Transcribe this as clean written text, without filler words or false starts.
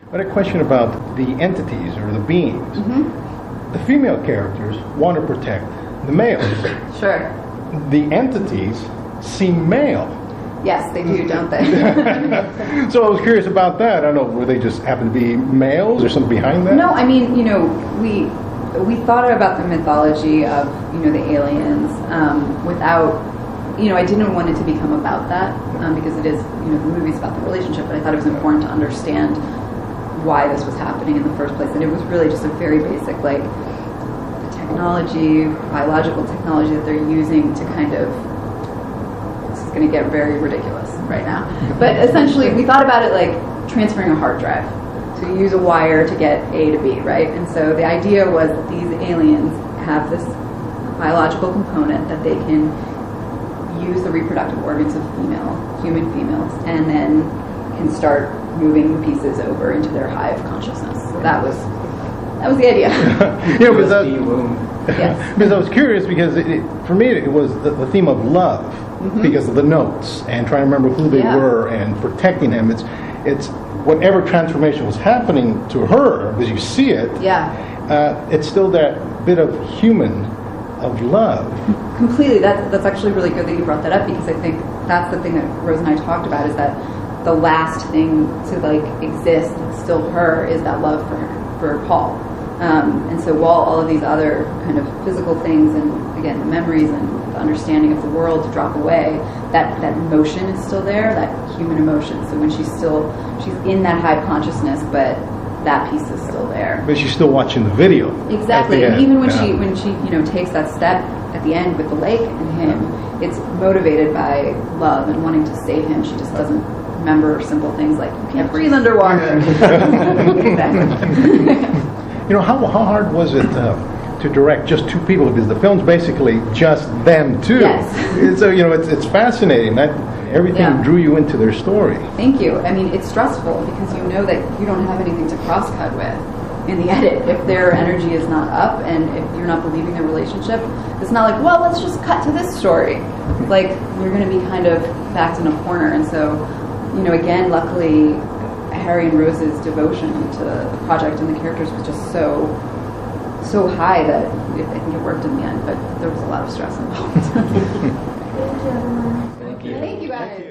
But a question about the entities or the beings. The female characters want to protect the males. Sure. The entities seem male. Yes, they do, don't they? So I was curious about that. I don't know, were they just happen to be males or something behind that? No, I mean, we thought about the mythology of, the aliens without, I didn't want it to become about that because it is, the movie's about the relationship, but I thought it was important to understand why this was happening in the first place. And it was really just a very basic, like, technology, biological technology that they're using to kind of, this is going to get very ridiculous right now, but essentially we thought about it like transferring a hard drive. So you use a wire to get A to B, right? And so the idea was that these aliens have this biological component that they can use the reproductive organs of human females, and then can start moving the pieces over into their hive consciousness. So that was the idea. Because Yes. because I was curious because for me it was the theme of love because of the notes and trying to remember who they were and protecting him. It's whatever transformation was happening to her, because you see it. It's still that bit of human, of love. Completely. That's actually really good that you brought that up, because I think that's the thing that Rose and I talked about, is that the last thing to exist, still her, is that love for Paul. And so while all of these other kind of physical things and, again, the memories and the understanding of the world drop away, that emotion is still there, that human emotion. So when she's in that high consciousness, but that piece is still there. But she's still watching the video. Exactly. And even when she takes that step at the end with the lake and him, it's motivated by love and wanting to save him. She just doesn't remember simple things like, you can't breathe underwater. Exactly. How hard was it to direct just two people, because the film's basically just them two? Yes. So it's fascinating that everything drew you into their story. Thank you. I mean, it's stressful because you know that you don't have anything to cross-cut with in the edit. If their energy is not up and if you're not believing their relationship, it's not like, well, let's just cut to this story. Like, you're going to be kind of backed in a corner. And so, again, luckily, Harry and Rose's devotion to the project and the characters was just so high that I think it worked in the end, but there was a lot of stress involved. Thank you, everyone. Thank you, guys.